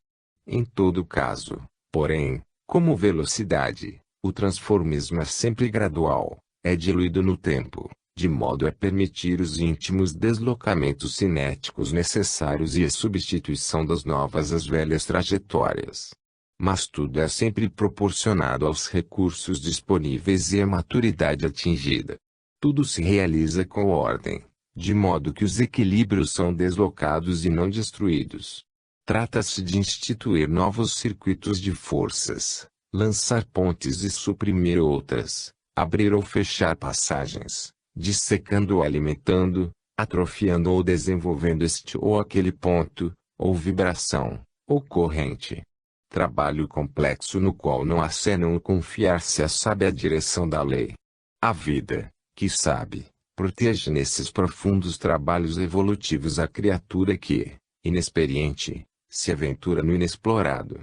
Em todo caso, porém, como velocidade, o transformismo é sempre gradual, é diluído no tempo, de modo a permitir os íntimos deslocamentos cinéticos necessários e a substituição das novas às velhas trajetórias. Mas tudo é sempre proporcionado aos recursos disponíveis e à maturidade atingida. Tudo se realiza com ordem, de modo que os equilíbrios são deslocados e não destruídos. Trata-se de instituir novos circuitos de forças, lançar pontes e suprimir outras, abrir ou fechar passagens, dissecando ou alimentando, atrofiando ou desenvolvendo este ou aquele ponto, ou vibração, ou corrente. Trabalho complexo no qual não há senão confiar-se à sábia direção da lei. A vida, que sabe, protege nesses profundos trabalhos evolutivos a criatura que, inexperiente, se aventura no inexplorado.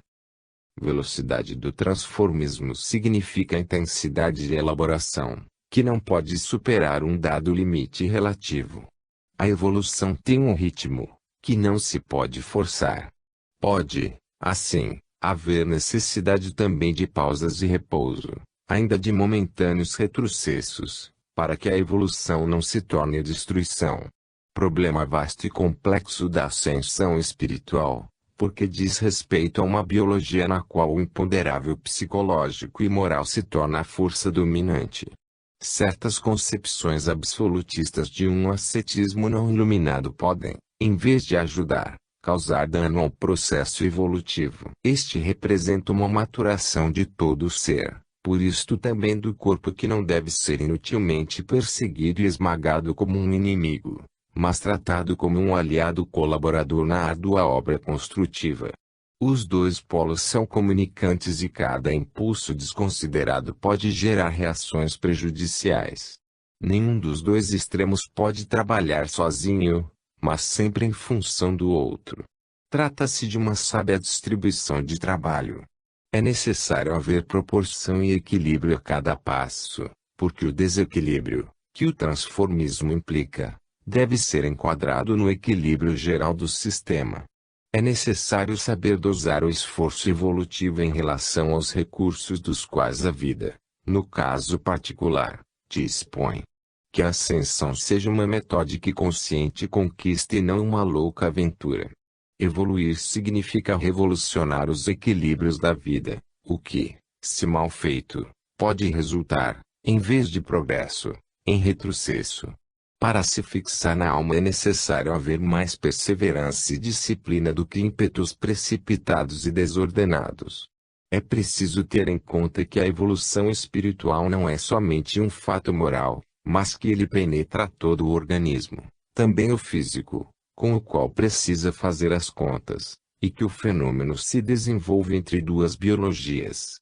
Velocidade do transformismo significa intensidade de elaboração, que não pode superar um dado limite relativo. A evolução tem um ritmo, que não se pode forçar. Pode, assim, haver necessidade também de pausas de repouso, ainda de momentâneos retrocessos, para que a evolução não se torne destruição. Problema vasto e complexo da ascensão espiritual, porque diz respeito a uma biologia na qual o imponderável psicológico e moral se torna a força dominante. Certas concepções absolutistas de um ascetismo não iluminado podem, em vez de ajudar, causar dano ao processo evolutivo. Este representa uma maturação de todo o ser, por isto também do corpo, que não deve ser inutilmente perseguido e esmagado como um inimigo, mas tratado como um aliado colaborador na árdua obra construtiva. Os dois polos são comunicantes e cada impulso desconsiderado pode gerar reações prejudiciais. Nenhum dos dois extremos pode trabalhar sozinho, mas sempre em função do outro. Trata-se de uma sábia distribuição de trabalho. É necessário haver proporção e equilíbrio a cada passo, porque o desequilíbrio, que o transformismo implica, deve ser enquadrado no equilíbrio geral do sistema. É necessário saber dosar o esforço evolutivo em relação aos recursos dos quais a vida, no caso particular, dispõe. Que a ascensão seja uma metódica e consciente conquista e não uma louca aventura. Evoluir significa revolucionar os equilíbrios da vida, o que, se mal feito, pode resultar, em vez de progresso, em retrocesso. Para se fixar na alma é necessário haver mais perseverança e disciplina do que ímpetos precipitados e desordenados. É preciso ter em conta que a evolução espiritual não é somente um fato moral, mas que ele penetra todo o organismo, também o físico, com o qual precisa fazer as contas, e que o fenômeno se desenvolve entre duas biologias.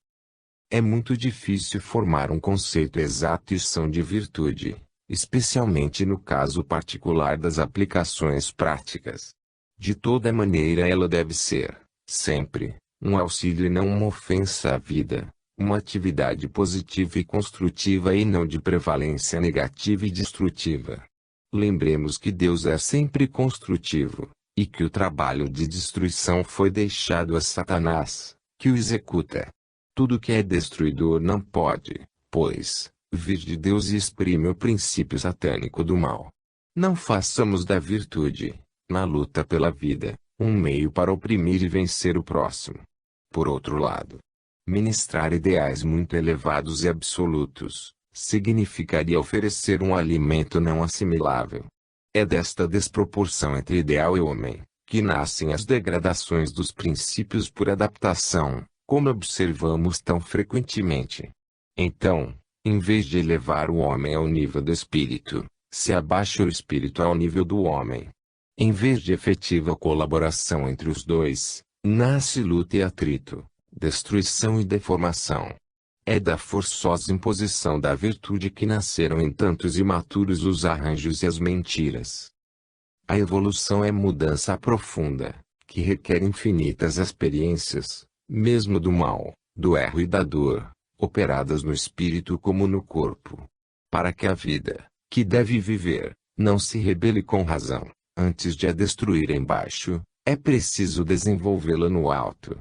É muito difícil formar um conceito exato e são de virtude, especialmente no caso particular das aplicações práticas. De toda maneira ela deve ser, sempre, um auxílio e não uma ofensa à vida, uma atividade positiva e construtiva e não de prevalência negativa e destrutiva. Lembremos que Deus é sempre construtivo, e que o trabalho de destruição foi deixado a Satanás, que o executa. Tudo que é destruidor não pode, pois, vir de Deus e exprime o princípio satânico do mal. Não façamos da virtude, na luta pela vida, um meio para oprimir e vencer o próximo. Por outro lado, ministrar ideais muito elevados e absolutos, significaria oferecer um alimento não assimilável. É desta desproporção entre ideal e homem, que nascem as degradações dos princípios por adaptação, como observamos tão frequentemente. Então, em vez de elevar o homem ao nível do espírito, se abaixa o espírito ao nível do homem. Em vez de efetiva colaboração entre os dois, nasce luta e atrito, destruição e deformação. É da forçosa imposição da virtude que nasceram em tantos imaturos os arranjos e as mentiras. A evolução é mudança profunda, que requer infinitas experiências, mesmo do mal, do erro e da dor, operadas no espírito como no corpo. Para que a vida, que deve viver, não se rebele com razão, antes de a destruir embaixo, é preciso desenvolvê-la no alto.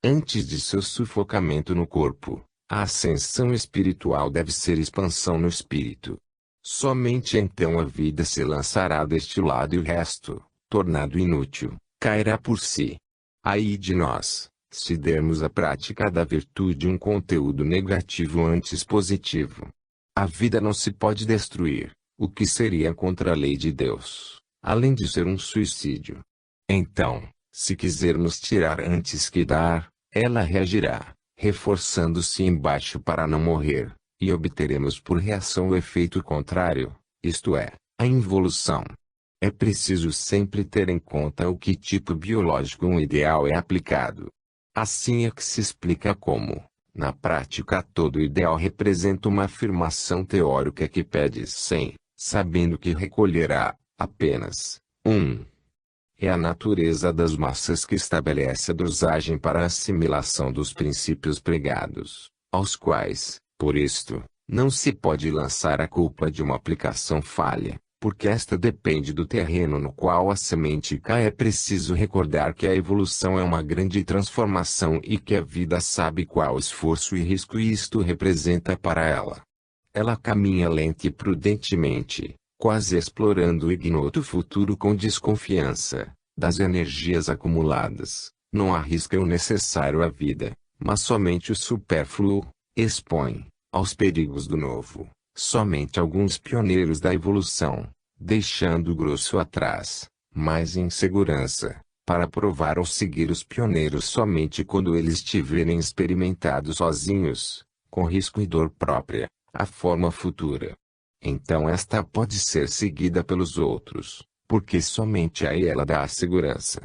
Antes de seu sufocamento no corpo, a ascensão espiritual deve ser expansão no espírito. Somente então a vida se lançará deste lado e o resto, tornado inútil, cairá por si. Ai de nós, se dermos à prática da virtude um conteúdo negativo antes positivo. A vida não se pode destruir, o que seria contra a lei de Deus, além de ser um suicídio. Então, se quisermos tirar antes que dar, ela reagirá, reforçando-se embaixo para não morrer, e obteremos por reação o efeito contrário, isto é, a involução. É preciso sempre ter em conta o que tipo biológico um ideal é aplicado. Assim é que se explica como, na prática todo ideal representa uma afirmação teórica que pede 100, sabendo que recolherá, apenas, 1. É a natureza das massas que estabelece a dosagem para a assimilação dos princípios pregados, aos quais, por isto, não se pode lançar a culpa de uma aplicação falha, porque esta depende do terreno no qual a semente cai. É preciso recordar que a evolução é uma grande transformação e que a vida sabe qual esforço e risco isto representa para ela. Ela caminha lenta e prudentemente, quase explorando o ignoto futuro com desconfiança das energias acumuladas. Não arrisca o necessário à vida, mas somente o supérfluo. Expõe, aos perigos do novo, somente alguns pioneiros da evolução, deixando o grosso atrás, mas em segurança, para provar ou seguir os pioneiros somente quando eles tiverem experimentado sozinhos, com risco e dor própria, a forma futura. Então esta pode ser seguida pelos outros, porque somente a ela dá a segurança.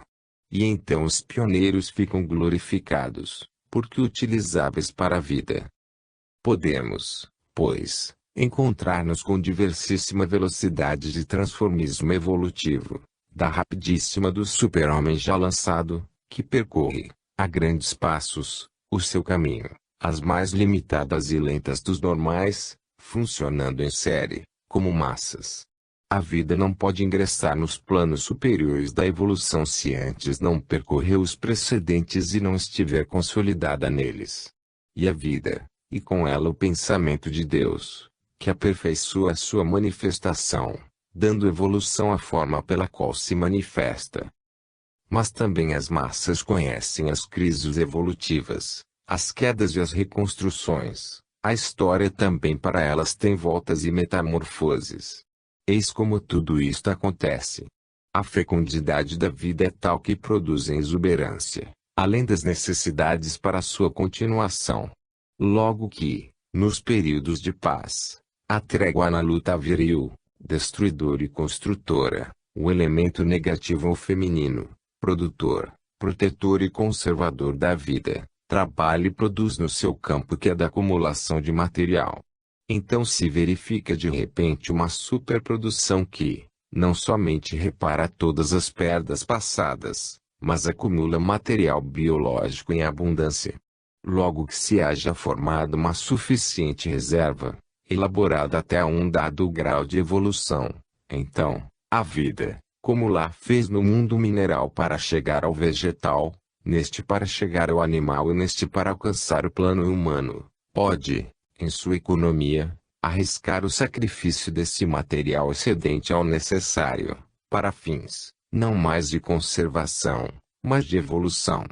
E então os pioneiros ficam glorificados, porque utilizáveis para a vida. Podemos, pois, encontrar-nos com diversíssima velocidade de transformismo evolutivo, da rapidíssima do super-homem já lançado, que percorre, a grandes passos, o seu caminho, as mais limitadas e lentas dos normais, funcionando em série, como massas. A vida não pode ingressar nos planos superiores da evolução se antes não percorreu os precedentes e não estiver consolidada neles. E a vida, e com ela o pensamento de Deus, que aperfeiçoa a sua manifestação, dando evolução à forma pela qual se manifesta. Mas também as massas conhecem as crises evolutivas, as quedas e as reconstruções. A história também para elas tem voltas e metamorfoses. Eis como tudo isto acontece. A fecundidade da vida é tal que produz exuberância, além das necessidades para sua continuação. Logo que, nos períodos de paz, a trégua na luta viril, destruidora e construtora, o elemento negativo ou feminino, produtor, protetor e conservador da vida, trabalha e produz no seu campo que é da acumulação de material. Então se verifica de repente uma superprodução que, não somente repara todas as perdas passadas, mas acumula material biológico em abundância. Logo que se haja formado uma suficiente reserva, elaborada até um dado grau de evolução, então, a vida, como lá fez no mundo mineral para chegar ao vegetal, neste para chegar ao animal e neste para alcançar o plano humano, pode, em sua economia, arriscar o sacrifício desse material excedente ao necessário, para fins, não mais de conservação, mas de evolução.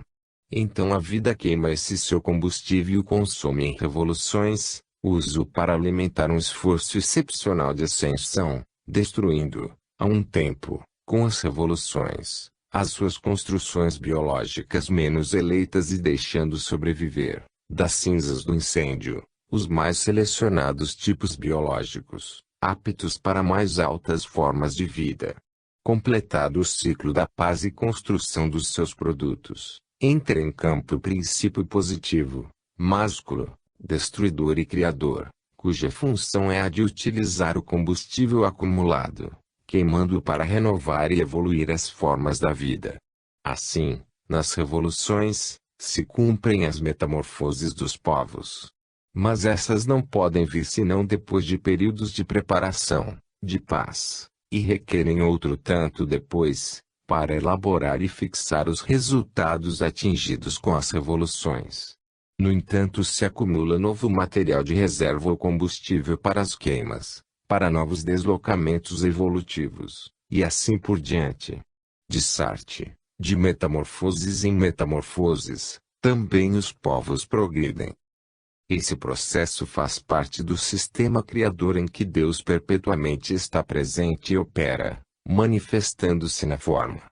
Então a vida queima esse seu combustível e o consome em revoluções, usa-o para alimentar um esforço excepcional de ascensão, destruindo, a um tempo, com as revoluções, as suas construções biológicas menos eleitas e deixando sobreviver, das cinzas do incêndio, os mais selecionados tipos biológicos, aptos para mais altas formas de vida. Completado o ciclo da paz e construção dos seus produtos, entra em campo o princípio positivo, másculo, destruidor e criador, cuja função é a de utilizar o combustível acumulado, queimando-o para renovar e evoluir as formas da vida. Assim, nas revoluções, se cumprem as metamorfoses dos povos. Mas essas não podem vir senão depois de períodos de preparação, de paz, e requerem outro tanto depois, para elaborar e fixar os resultados atingidos com as revoluções. No entanto, se acumula novo material de reserva ou combustível para as queimas, para novos deslocamentos evolutivos, e assim por diante. De Sartre, de metamorfoses em metamorfoses, também os povos progridem. Esse processo faz parte do sistema criador em que Deus perpetuamente está presente e opera, manifestando-se na forma.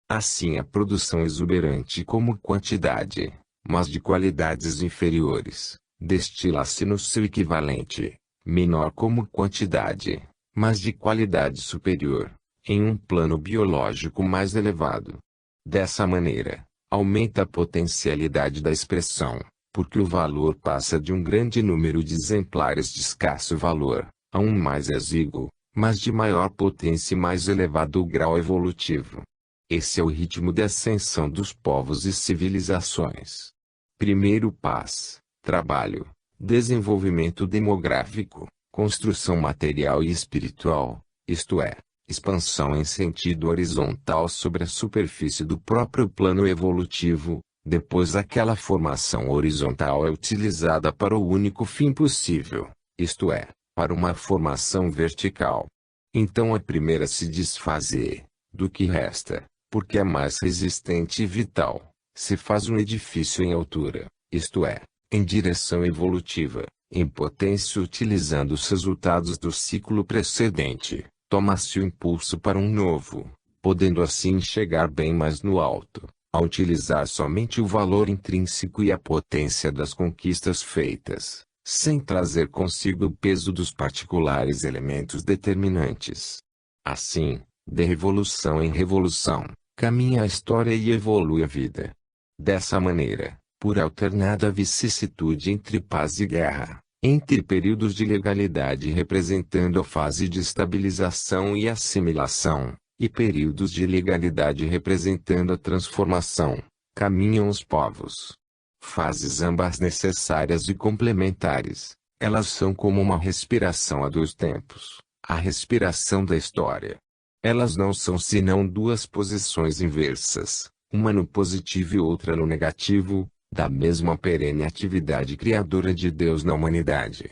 Assim a produção exuberante como quantidade, mas de qualidades inferiores, destila-se no seu equivalente, menor como quantidade, mas de qualidade superior, em um plano biológico mais elevado. Dessa maneira, aumenta a potencialidade da expressão, porque o valor passa de um grande número de exemplares de escasso valor, a um mais exíguo, mas de maior potência e mais elevado grau evolutivo. Esse é o ritmo de ascensão dos povos e civilizações. Primeiro paz, trabalho, desenvolvimento demográfico, construção material e espiritual, isto é, expansão em sentido horizontal sobre a superfície do próprio plano evolutivo. Depois aquela formação horizontal é utilizada para o único fim possível, isto é, para uma formação vertical. Então a primeira se desfazer, do que resta, porque é mais resistente e vital, se faz um edifício em altura, isto é, em direção evolutiva, em potência utilizando os resultados do ciclo precedente, toma-se o impulso para um novo, podendo assim chegar bem mais no alto. A utilizar somente o valor intrínseco e a potência das conquistas feitas, sem trazer consigo o peso dos particulares elementos determinantes. Assim, de revolução em revolução, caminha a história e evolui a vida. Dessa maneira, por alternada vicissitude entre paz e guerra, entre períodos de legalidade representando a fase de estabilização e assimilação, e períodos de legalidade representando a transformação, caminham os povos. Fases ambas necessárias e complementares, elas são como uma respiração a dois tempos, a respiração da história. Elas não são senão duas posições inversas, uma no positivo e outra no negativo, da mesma perene atividade criadora de Deus na humanidade.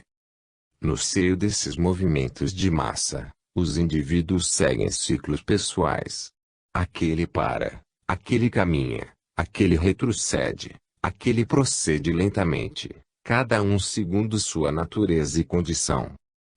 No seio desses movimentos de massa, os indivíduos seguem ciclos pessoais. Aquele para, aquele caminha, aquele retrocede, aquele procede lentamente, cada um segundo sua natureza e condição.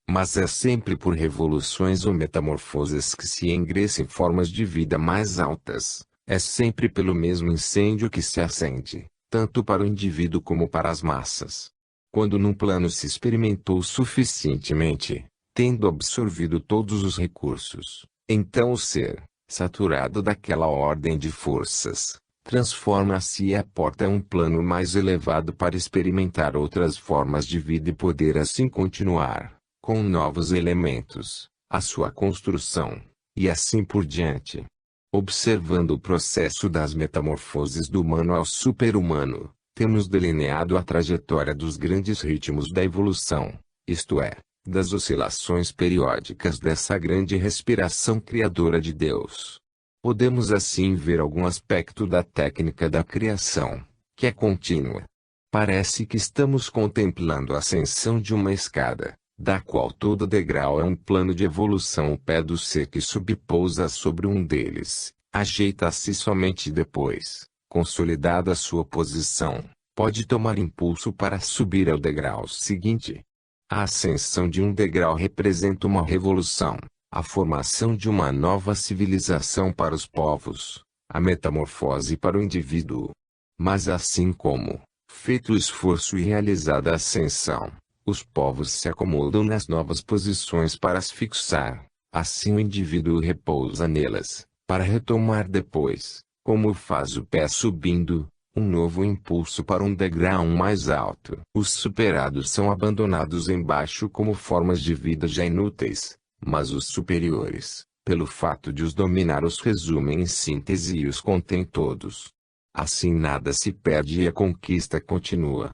Mas é sempre por revoluções ou metamorfoses que se engressem formas de vida mais altas, é sempre pelo mesmo incêndio que se acende, tanto para o indivíduo como para as massas. Quando num plano se experimentou suficientemente, tendo absorvido todos os recursos, então o ser, saturado daquela ordem de forças, transforma-se e aporta um plano mais elevado para experimentar outras formas de vida e poder assim continuar, com novos elementos, a sua construção, e assim por diante. Observando o processo das metamorfoses do humano ao super-humano, temos delineado a trajetória dos grandes ritmos da evolução, isto é, das oscilações periódicas dessa grande respiração criadora de Deus. Podemos assim ver algum aspecto da técnica da criação, que é contínua. Parece que estamos contemplando a ascensão de uma escada, da qual todo degrau é um plano de evolução. O pé do ser que subpousa sobre um deles, ajeita-se somente depois, consolidada a sua posição, pode tomar impulso para subir ao degrau seguinte. A ascensão de um degrau representa uma revolução, a formação de uma nova civilização para os povos, a metamorfose para o indivíduo. Mas assim como, feito o esforço e realizada a ascensão, os povos se acomodam nas novas posições para as fixar, assim o indivíduo repousa nelas, para retomar depois, como faz o pé subindo, um novo impulso para um degrau mais alto. Os superados são abandonados embaixo como formas de vida já inúteis, mas os superiores, pelo fato de os dominar, os resumem em síntese e os contém todos. Assim nada se perde e a conquista continua.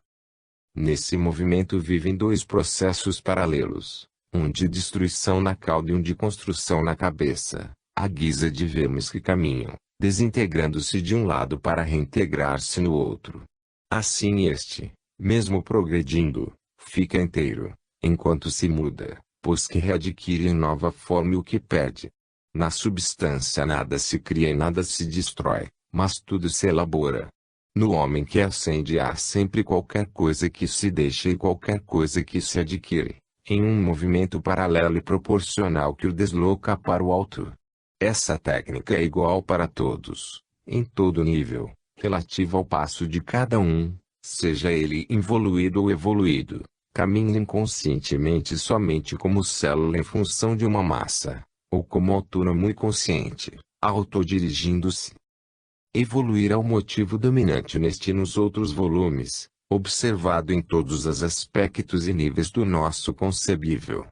Nesse movimento vivem dois processos paralelos, um de destruição na cauda e um de construção na cabeça, à guisa de vermes que caminham, desintegrando-se de um lado para reintegrar-se no outro. Assim este, mesmo progredindo, fica inteiro, enquanto se muda, pois que readquire nova forma e o que perde. Na substância nada se cria e nada se destrói, mas tudo se elabora. No homem que ascende há sempre qualquer coisa que se deixa e qualquer coisa que se adquire, em um movimento paralelo e proporcional que o desloca para o alto. Essa técnica é igual para todos, em todo nível, relativa ao passo de cada um, seja ele involuído ou evoluído, caminha inconscientemente somente como célula em função de uma massa, ou como autônomo e consciente, autodirigindo-se. Evoluir é o motivo dominante neste e nos outros volumes, observado em todos os aspectos e níveis do nosso concebível.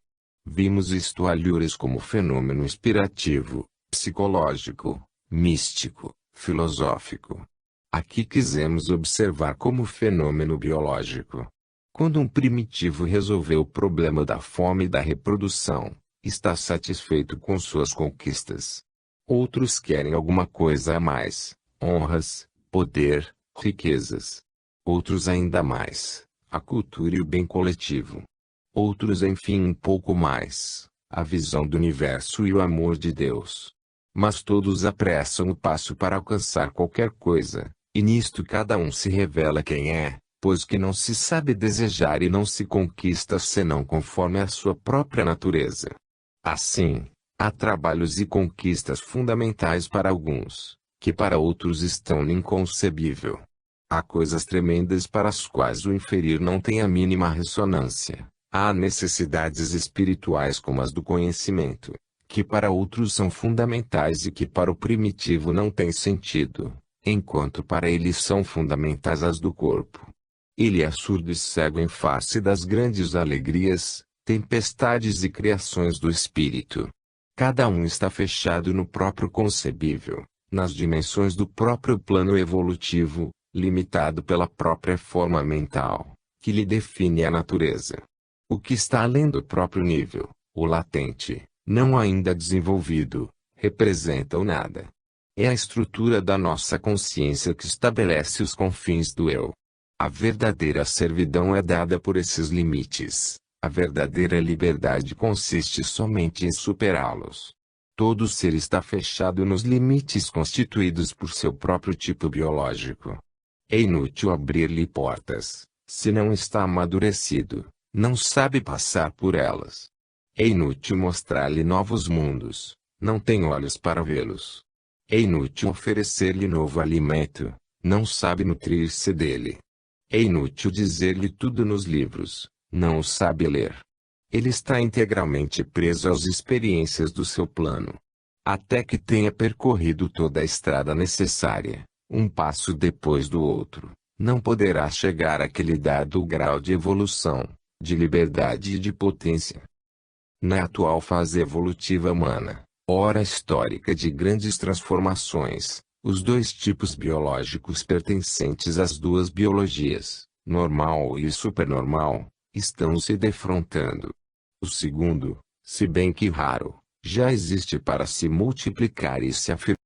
Vimos isto alhures como fenômeno inspirativo, psicológico, místico, filosófico. Aqui quisemos observar como fenômeno biológico. Quando um primitivo resolveu o problema da fome e da reprodução, está satisfeito com suas conquistas. Outros querem alguma coisa a mais, honras, poder, riquezas. Outros ainda mais, a cultura e o bem coletivo. Outros enfim um pouco mais, a visão do universo e o amor de Deus. Mas todos apressam o passo para alcançar qualquer coisa, e nisto cada um se revela quem é, pois que não se sabe desejar e não se conquista senão conforme a sua própria natureza. Assim, há trabalhos e conquistas fundamentais para alguns, que para outros estão no inconcebível. Há coisas tremendas para as quais o inferir não tem a mínima ressonância. Há necessidades espirituais como as do conhecimento, que para outros são fundamentais e que para o primitivo não têm sentido, enquanto para ele são fundamentais as do corpo. Ele é surdo e cego em face das grandes alegrias, tempestades e criações do espírito. Cada um está fechado no próprio concebível, nas dimensões do próprio plano evolutivo, limitado pela própria forma mental, que lhe define a natureza. O que está além do próprio nível, o latente, não ainda desenvolvido, representa o nada. É a estrutura da nossa consciência que estabelece os confins do eu. A verdadeira servidão é dada por esses limites. A verdadeira liberdade consiste somente em superá-los. Todo ser está fechado nos limites constituídos por seu próprio tipo biológico. É inútil abrir-lhe portas, se não está amadurecido, não sabe passar por elas. É inútil mostrar-lhe novos mundos, não tem olhos para vê-los. É inútil oferecer-lhe novo alimento, não sabe nutrir-se dele. É inútil dizer-lhe tudo nos livros, não o sabe ler. Ele está integralmente preso às experiências do seu plano. Até que tenha percorrido toda a estrada necessária, um passo depois do outro, não poderá chegar àquele dado grau de evolução, de liberdade e de potência. Na atual fase evolutiva humana, hora histórica de grandes transformações, os dois tipos biológicos pertencentes às duas biologias, normal e supernormal, estão se defrontando. O segundo, se bem que raro, já existe para se multiplicar e se afirmar.